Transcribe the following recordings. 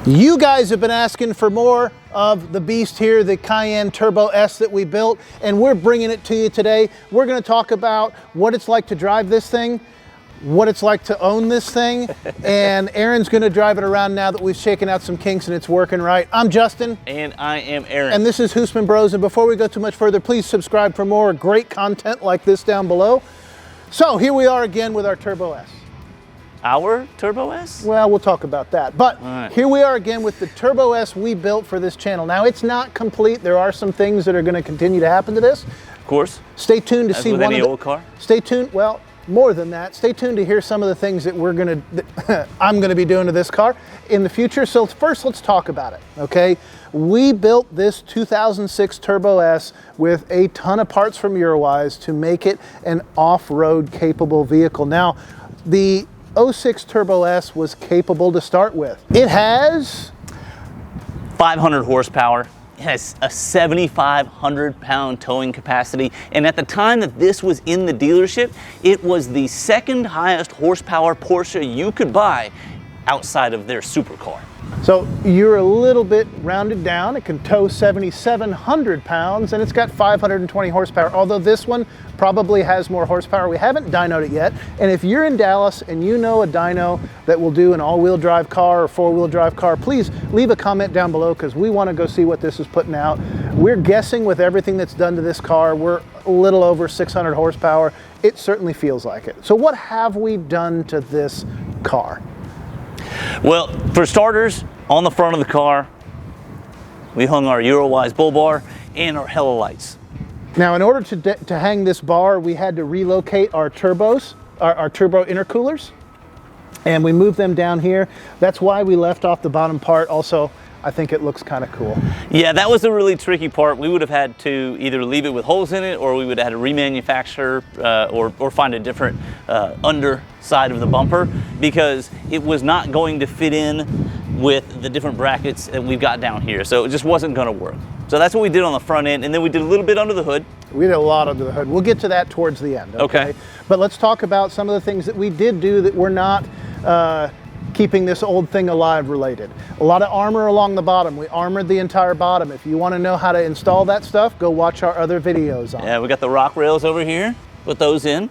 You guys have been asking for more of the beast here, the Cayenne Turbo S that we built, and we're bringing it to you today. We're going to talk about what it's like to drive this thing, what it's like to own this thing, and Aaron's going to drive it around now that we've shaken out some kinks and it's working right. I'm Justin. And I am Aaron. And this is Husman Bros. And before we go too much further, please subscribe for more great content like this down below. So here we are again with our Turbo S. Our Turbo S? Well, we'll talk about that. But Here we are again with the Turbo S we built for this channel. Now, it's not complete. There are some things that are going to continue to happen to this. Of course. Stay tuned to see one of the old car. Stay tuned. Well, more than that. Stay tuned to hear some of the things that I'm going to be doing to this car in the future. So first, let's talk about it. Okay, we built this 2006 Turbo S with a ton of parts from Eurowise to make it an off-road capable vehicle. Now, the 06 Turbo S was capable to start with. It has 500 horsepower. It has a 7,500 pound towing capacity. And at the time that this was in the dealership, it was the second highest horsepower Porsche you could buy outside of their supercar. So you're a little bit rounded down. It can tow 7,700 pounds and it's got 520 horsepower, although this one probably has more horsepower. We haven't dynoed it yet. And if you're in Dallas and you know a dyno that will do an all-wheel drive car or four-wheel drive car, please leave a comment down below because we want to go see what this is putting out. We're guessing with everything that's done to this car, we're a little over 600 horsepower. It certainly feels like it. So what have we done to this car? Well, for starters, on the front of the car, we hung our Eurowise bull bar and our Hella lights. Now, in order to hang this bar, we had to relocate our turbos, our turbo intercoolers, and we moved them down here. That's why we left off the bottom part. Also, I think it looks kind of cool. Yeah, that was a really tricky part. We would have had to either leave it with holes in it, or we would have had to remanufacture or find a different underside of the bumper, because it was not going to fit in with the different brackets that we've got down here. So it just wasn't going to work. So that's what we did on the front end, and then we did a little bit under the hood. We did a lot under the hood. We'll get to that towards the end. Okay. But let's talk about some of the things that we did do that were not keeping this old thing alive related. A lot of armor along the bottom. We armored the entire bottom. If you want to know how to install that stuff, go watch our other videos on it. Yeah, we got the rock rails over here. Put those in.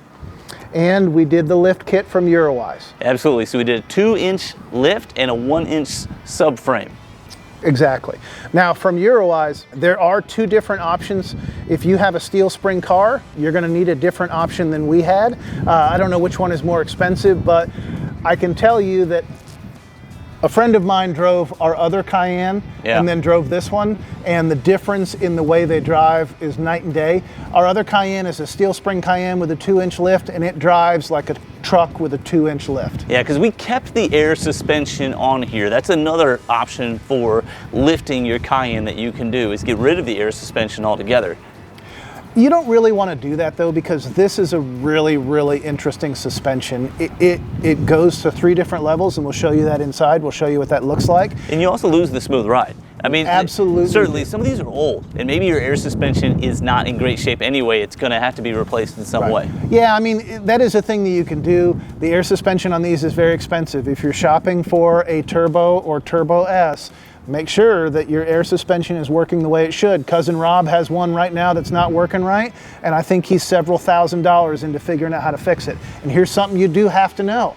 And we did the lift kit from Eurowise. Absolutely. So we did a 2-inch lift and a 1-inch subframe. Exactly. Now, from Eurowise, there are two different options. If you have a steel spring car, you're going to need a different option than we had. I don't know which one is more expensive, but I can tell you that a friend of mine drove our other Cayenne and then drove this one, and the difference in the way they drive is night and day. Our other Cayenne is a steel spring Cayenne with a 2-inch lift, and it drives like a truck with a 2-inch lift. Yeah, because we kept the air suspension on here. That's another option for lifting your Cayenne that you can do, is get rid of the air suspension altogether. You don't really want to do that though, because this is a really, really interesting suspension. It goes to 3 different levels, and we'll show you that inside. We'll show you what that looks like. And you also lose the smooth ride. I mean, absolutely. Certainly, some of these are old, and maybe your air suspension is not in great shape anyway. It's going to have to be replaced in some way. Yeah, I mean, that is a thing that you can do. The air suspension on these is very expensive. If you're shopping for a Turbo or Turbo S, make sure that your air suspension is working the way it should. Cousin Rob has one right now that's not working right, and I think he's several $1,000s into figuring out how to fix it. And here's something you do have to know.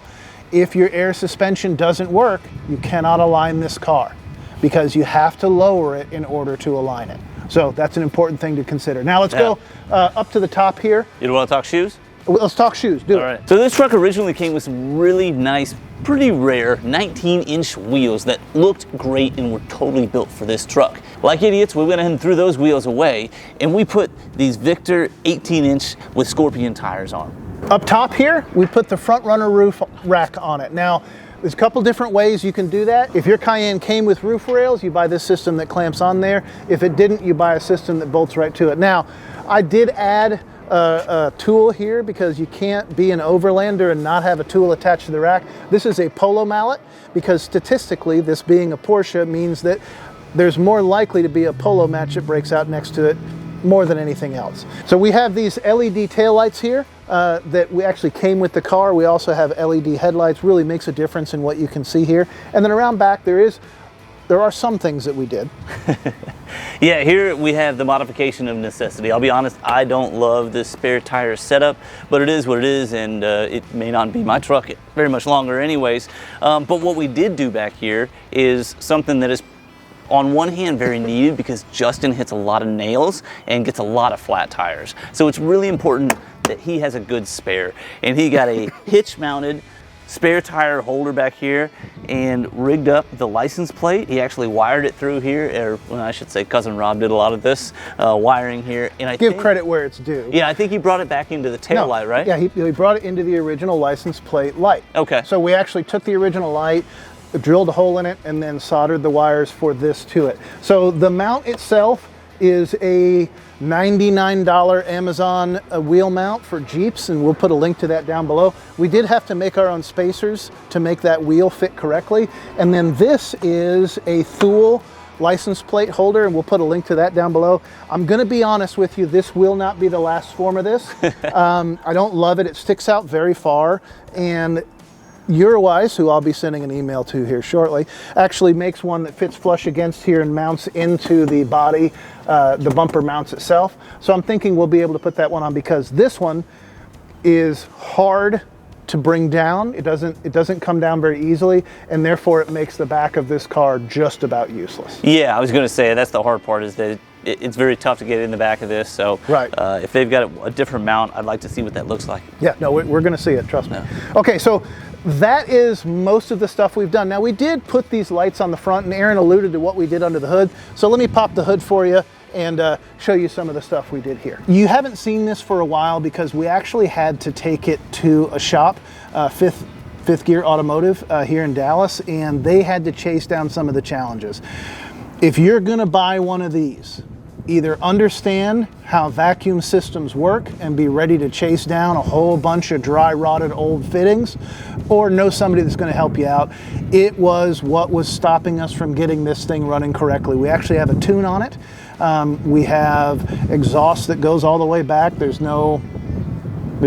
If your air suspension doesn't work, you cannot align this car, because you have to lower it in order to align it. So that's an important thing to consider. Now let's go up to the top here. You want to talk shoes? Let's talk shoes, do it. All right. So this truck originally came with some really nice, pretty rare 19-inch wheels that looked great and were totally built for this truck. Like idiots, we went ahead and threw those wheels away, and we put these Victor 18-inch with Scorpion tires on. Up top here, we put the front runner roof rack on it. Now, there's a couple different ways you can do that. If your Cayenne came with roof rails, you buy this system that clamps on there. If it didn't, you buy a system that bolts right to it. Now, I did add a tool here because you can't be an overlander and not have a tool attached to the rack. This is a polo mallet, because statistically, this being a Porsche means that there's more likely to be a polo match that breaks out next to it more than anything else. So we have these LED taillights here that we actually came with the car. We also have LED headlights. Really makes a difference in what you can see here. And then around back there is there are some things that we did. Yeah, here we have the modification of necessity. I'll be honest, I don't love this spare tire setup, but it is what it is, and it may not be my truck very much longer anyways. But what we did do back here is something that is on one hand very needed, because Justin hits a lot of nails and gets a lot of flat tires. So it's really important that he has a good spare. And he got a hitch mounted spare tire holder back here and rigged up the license plate. He actually wired it through here, or well, I should say cousin Rob did a lot of this wiring here. And I Give credit where it's due. Yeah, I think he brought it back into the tail light, right? Yeah, he brought it into the original license plate light. Okay. So we actually took the original light, drilled a hole in it, and then soldered the wires for this to it. So the mount itself is a $99 Amazon wheel mount for Jeeps, and we'll put a link to that down below. We did have to make our own spacers to make that wheel fit correctly. And then this is a Thule license plate holder, and we'll put a link to that down below. I'm gonna be honest with you, this will not be the last form of this. I don't love it. It sticks out very far, and Eurowise, who I'll be sending an email to here shortly, actually makes one that fits flush against here and mounts into the body, the bumper mounts itself. So I'm thinking we'll be able to put that one on, because this one is hard to bring down. It doesn't come down very easily, and therefore it makes the back of this car just about useless. Yeah, I was going to say that's the hard part, is that it's very tough to get in the back of this. So right. If they've got a different mount, I'd like to see what that looks like. Yeah, no, we're going to see it, trust me. Yeah. Okay, so that is most of the stuff we've done. Now, we did put these lights on the front, and Aaron alluded to what we did under the hood. So let me pop the hood for you and show you some of the stuff we did here. You haven't seen this for a while because we actually had to take it to a shop, Fifth Gear Automotive here in Dallas, and they had to chase down some of the challenges. If you're gonna buy one of these, either understand how vacuum systems work and be ready to chase down a whole bunch of dry rotted old fittings, or know somebody that's going to help you out. It was what was stopping us from getting this thing running correctly. We actually have a tune on it. We have exhaust that goes all the way back. There's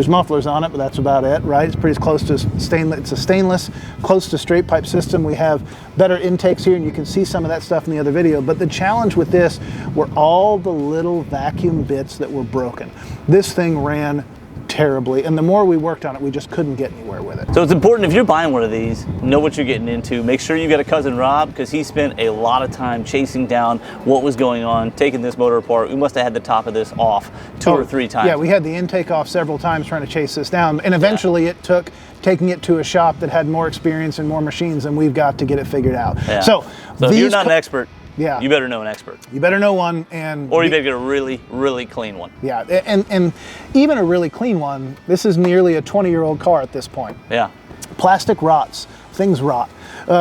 mufflers on it, but that's about it, right? It's pretty close to stainless. It's a stainless, close to straight pipe system. We have better intakes here, and you can see some of that stuff in the other video. But the challenge with this were all the little vacuum bits that were broken. This thing ran terribly, and the more we worked on it, we just couldn't get anywhere with it. So it's important, if you're buying one of these, know what you're getting into. Make sure you got a cousin Rob, because he spent a lot of time chasing down what was going on, taking this motor apart. We must have had the top of this off two or three times. Yeah, we had the intake off several times trying to chase this down, and eventually it took taking it to a shop that had more experience and more machines than we've got to get it figured out. Yeah. So if you're not an expert, yeah, you better know an expert. You better know one, or you better get a really, really clean one. Yeah, and even a really clean one, this is nearly a 20-year-old car at this point. Yeah. Plastic rots, things rot.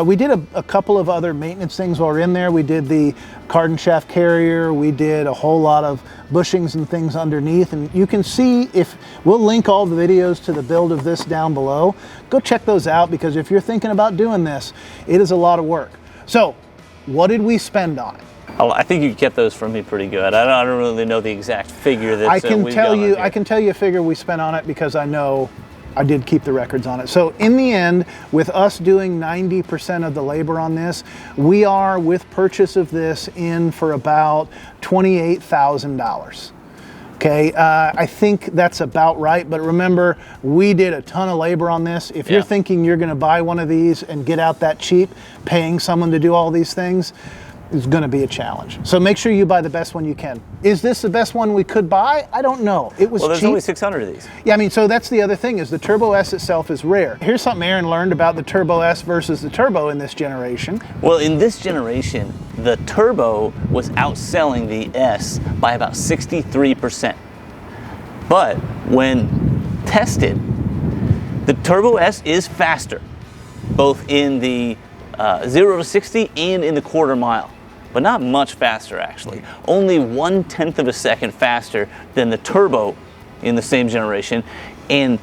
We did a couple of other maintenance things while we were in there. We did the cardan shaft carrier. We did a whole lot of bushings and things underneath. And you can see, we'll link all the videos to the build of this down below. Go check those out, because if you're thinking about doing this, it is a lot of work. So, what did we spend on it? I think you kept those from me pretty good. I don't really know the exact figure that I can tell you. here. I can tell you a figure we spent on it, because I know I did keep the records on it. So in the end, with us doing 90% of the labor on this, we are, with purchase of this, in for about $28,000. Okay, I think that's about right, but remember, we did a ton of labor on this. If you're thinking you're gonna buy one of these and get out that cheap, paying someone to do all these things, is gonna be a challenge. So make sure you buy the best one you can. Is this the best one we could buy? I don't know. It was cheap. Well, there's only 600 of these. Yeah, I mean, so that's the other thing, is the Turbo S itself is rare. Here's something Aaron learned about the Turbo S versus the Turbo in this generation. Well, in this generation, the Turbo was outselling the S by about 63%. But when tested, the Turbo S is faster, both in the 0 to 60 and in the quarter mile, but not much faster actually. Only 1/10 of a second faster than the Turbo in the same generation, and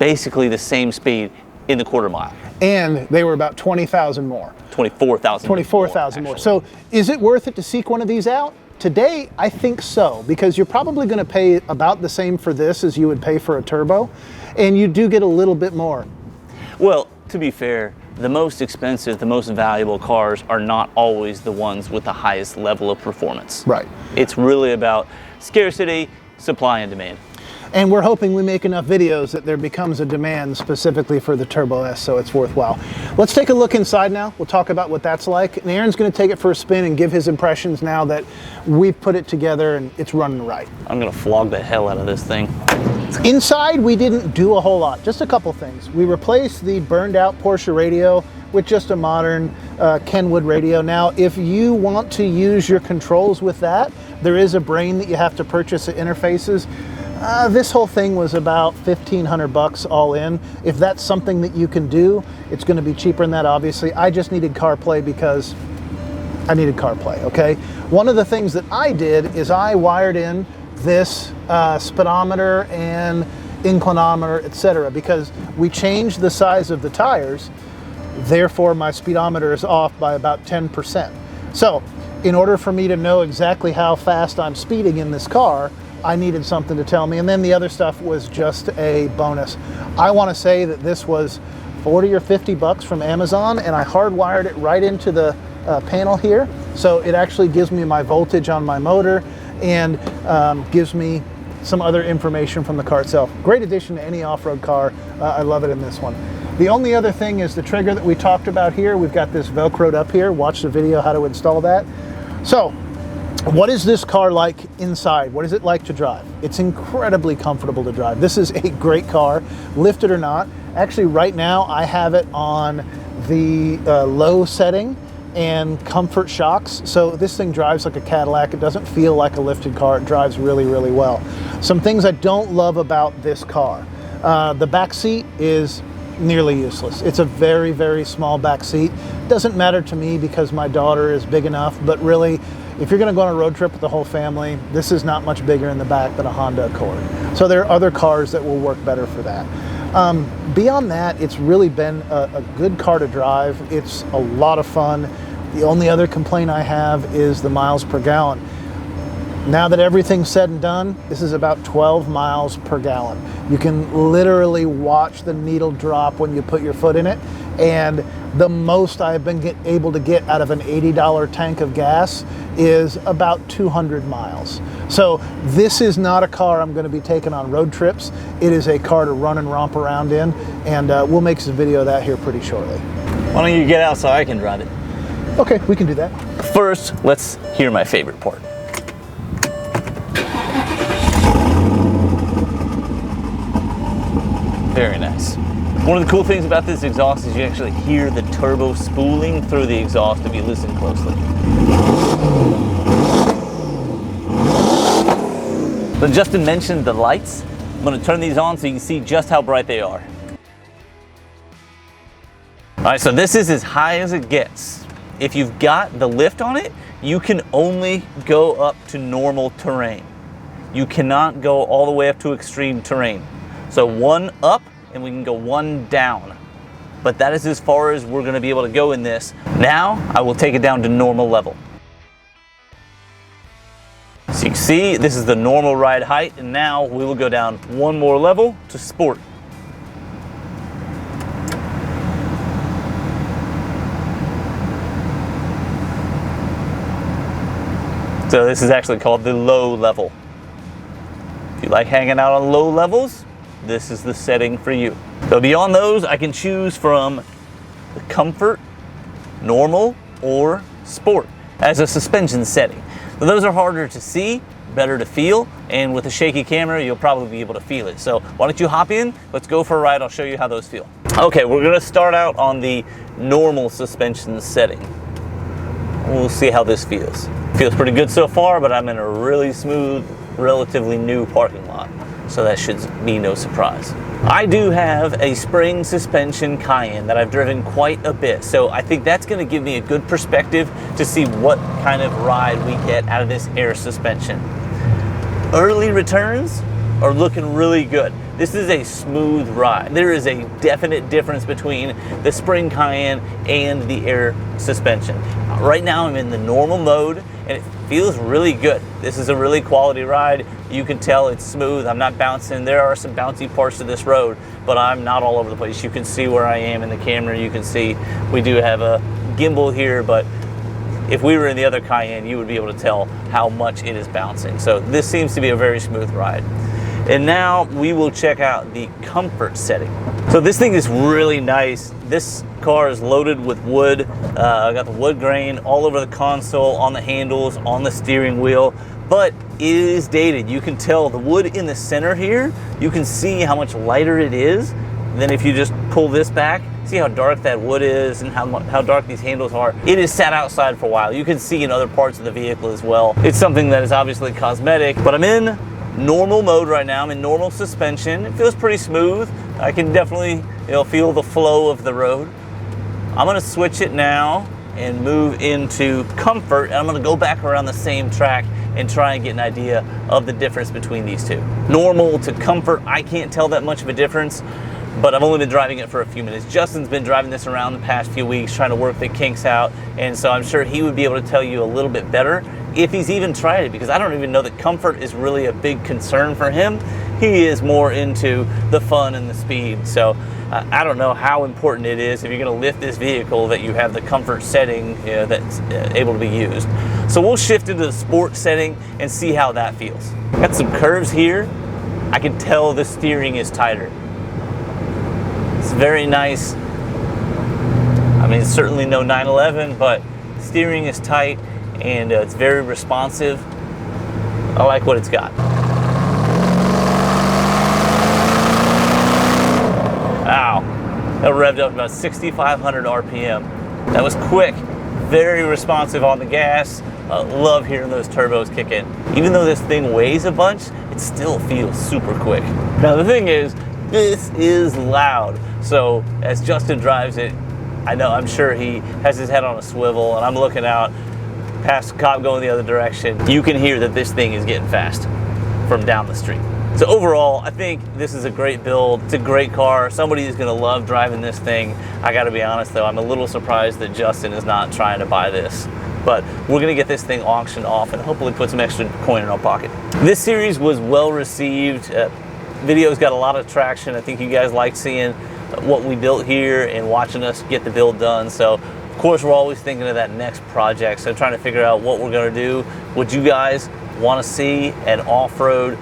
basically the same speed in the quarter mile. And they were about 20,000 more. 24,000. 24,000 more. So is it worth it to seek one of these out? Today, I think so, because you're probably going to pay about the same for this as you would pay for a Turbo, and you do get a little bit more. Well, to be fair, the most expensive, the most valuable cars are not always the ones with the highest level of performance. Right. It's really about scarcity, supply and demand. And we're hoping we make enough videos that there becomes a demand specifically for the Turbo S, so it's worthwhile. Let's take a look inside now. We'll talk about what that's like. And Aaron's going to take it for a spin and give his impressions now that we've put it together and it's running right. I'm going to flog the hell out of this thing. Inside, we didn't do a whole lot, just a couple things. We replaced the burned out Porsche radio with just a modern Kenwood radio. Now, if you want to use your controls with that, there is a brain that you have to purchase at interfaces. This whole thing was about $1,500 all in. If that's something that you can do, it's going to be cheaper than that, obviously. I just needed CarPlay because I needed CarPlay, okay? One of the things that I did is I wired in this speedometer and inclinometer, etc., because we changed the size of the tires, therefore my speedometer is off by about 10%. So, in order for me to know exactly how fast I'm speeding in this car, I needed something to tell me, and then the other stuff was just a bonus. I want to say that this was 40 or 50 bucks from Amazon, and I hardwired it right into the panel here, so it actually gives me my voltage on my motor and gives me some other information from the car itself. Great addition to any off-road car. I love it in this one. The only other thing is the trigger that we talked about here. We've got this Velcroed up here. Watch the video how to install that. So, what is this car like inside? What is it like to drive? It's incredibly comfortable to drive. This is a great car, lifted or not. Actually, right now, I have it on the low setting and comfort shocks. So this thing drives like a Cadillac. It doesn't feel like a lifted car. It drives really, really well. Some things I don't love about this car. The back seat is nearly useless. It's a very, very small back seat. Doesn't matter to me because my daughter is big enough, but really, if you're going to go on a road trip with the whole family, this is not much bigger in the back than a Honda Accord. So there are other cars that will work better for that. Beyond that, it's really been a good car to drive. It's a lot of fun. The only other complaint I have is the miles per gallon. Now that everything's said and done, this is about 12 miles per gallon. You can literally watch the needle drop when you put your foot in it, and the most I've been able to get out of an $80 tank of gas is about 200 miles. So this is not a car I'm going to be taking on road trips. It is a car to run and romp around in, and we'll make some video of that here pretty shortly. Why don't you get out so I can drive it? Okay, we can do that. First, let's hear my favorite part. Very nice. One of the cool things about this exhaust is you actually hear the turbo spooling through the exhaust if you listen closely. But Justin mentioned the lights. I'm going to turn these on so you can see just how bright they are. All right, so this is as high as it gets. If you've got the lift on it, you can only go up to normal terrain. You cannot go all the way up to extreme terrain. So one up and we can go one down. But that is as far as we're going to be able to go in this. Now I will take it down to normal level. So you can see this is the normal ride height, and now we will go down one more level to sport. So this is actually called the low level. If you like hanging out on low levels, this is the setting for you. So beyond those, I can choose from the comfort, normal, or sport as a suspension setting. So those are harder to see, better to feel, and with a shaky camera, you'll probably be able to feel it. So why don't you hop in, let's go for a ride, I'll show you how those feel. Okay, we're gonna start out on the normal suspension setting. We'll see how this feels. Feels pretty good so far, but I'm in a really smooth, relatively new parking lot, so that should be no surprise. I do have a spring suspension Cayenne that I've driven quite a bit, so I think that's going to give me a good perspective to see what kind of ride we get out of this air suspension. Early returns are looking really good. This is a smooth ride. There is a definite difference between the spring Cayenne and the air suspension. Right now I'm in the normal mode, and it feels really good. This is a really quality ride. You can tell it's smooth. I'm not bouncing. There are some bouncy parts of this road, but I'm not all over the place. You can see where I am in the camera. You can see we do have a gimbal here, but if we were in the other Cayenne, you would be able to tell how much it is bouncing. So this seems to be a very smooth ride. And now we will check out the comfort setting. So this thing is really nice. This car is loaded with wood. I got the wood grain all over the console, on the handles, on the steering wheel, but it is dated. You can tell the wood in the center here, you can see how much lighter it is than if you just pull this back. See how dark that wood is and how dark these handles are. It is sat outside for a while. You can see in other parts of the vehicle as well. It's something that is obviously cosmetic, but I'm in normal mode right now. I'm in normal suspension. It feels pretty smooth. I can definitely feel the flow of the road. I'm gonna switch it now and move into comfort, and I'm gonna go back around the same track and try and get an idea of the difference between these two. Normal to comfort, I can't tell that much of a difference, but I've only been driving it for a few minutes. Justin's been driving this around the past few weeks, trying to work the kinks out, and so I'm sure he would be able to tell you a little bit better if he's even tried it, because I don't even know that comfort is really a big concern for him. He is more into the fun and the speed. So I don't know how important it is if you're gonna lift this vehicle that you have the comfort setting that's able to be used. So we'll shift into the sport setting and see how that feels. Got some curves here. I can tell the steering is tighter. It's very nice. I mean, it's certainly no 911, but steering is tight and it's very responsive. I like what it's got. Wow, that revved up about 6,500 RPM. That was quick, very responsive on the gas. Love hearing those turbos kick in. Even though this thing weighs a bunch, it still feels super quick. Now the thing is, this is loud. So as Justin drives it, I'm sure he has his head on a swivel, and I'm looking out past a cop going the other direction. You can hear that this thing is getting fast from down the street. So overall, I think this is a great build. It's a great car. Somebody is gonna love driving this thing. I gotta be honest though, I'm a little surprised that Justin is not trying to buy this. But we're gonna get this thing auctioned off and hopefully put some extra coin in our pocket. This series was well received. Video's got a lot of traction. I think you guys like seeing what we built here and watching us get the build done. So of course, we're always thinking of that next project. So trying to figure out what we're gonna do. Would you guys wanna see an off-road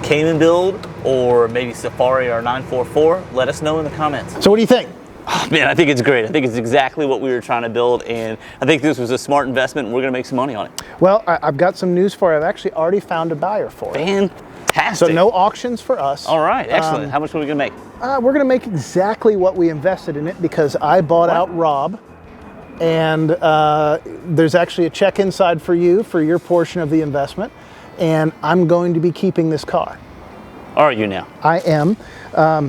Cayman build or maybe Safari or 944? Let us know in the comments. So what do you think? Oh, man, I think it's great. I think it's exactly what we were trying to build, and I think this was a smart investment and we're gonna make some money on it. Well, I've got some news for you. I've actually already found a buyer for it. Fantastic. So no auctions for us. All right, excellent. How much are we gonna make? We're gonna make exactly what we invested in it because I bought out Rob, and there's actually a check inside for you for your portion of the investment, and I'm going to be keeping this car. Are you now? I am.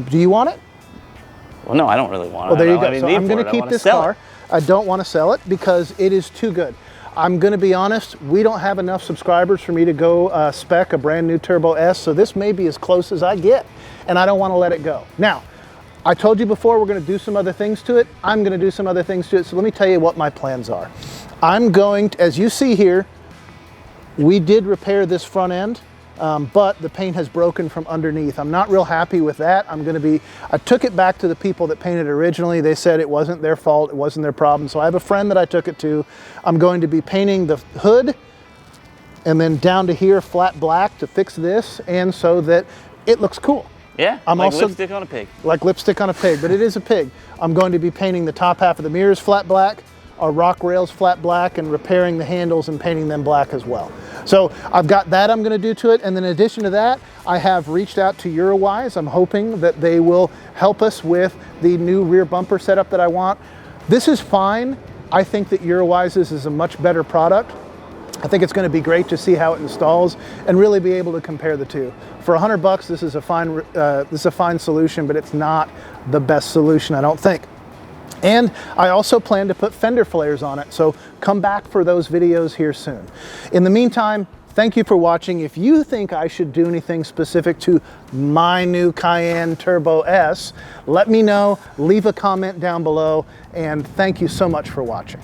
Do you want it? Well, no, I don't really want it. Well, there you go. So I'm going to keep this car. I don't want to sell it because it is too good. I'm going to be honest, we don't have enough subscribers for me to go spec a brand new Turbo S, so this may be as close as I get, and I don't want to let it go. Now, I told you before we're going to do some other things to it. I'm going to do some other things to it, so let me tell you what my plans are. I'm going to, as you see here, we did repair this front end, but the paint has broken from underneath. I'm not real happy with that. I took it back to the people that painted it originally. They said it wasn't their fault, it wasn't their problem. So I have a friend that I took it to. I'm going to be painting the hood and then down to here flat black to fix this, and so that it looks cool. Yeah, like lipstick on a pig. Like lipstick on a pig, but it is a pig. I'm going to be painting the top half of the mirrors flat black, our rock rails flat black, and repairing the handles and painting them black as well. So I've got that I'm going to do to it, and then in addition to that, I have reached out to Eurowise. I'm hoping that they will help us with the new rear bumper setup that I want. This is fine. I think that Eurowise's is a much better product. I think it's going to be great to see how it installs and really be able to compare the two. For $100, this is a fine solution, but it's not the best solution, I don't think. And I also plan to put fender flares on it, so come back for those videos here soon. In the meantime, thank you for watching. If you think I should do anything specific to my new Cayenne Turbo S, let me know, leave a comment down below, and thank you so much for watching.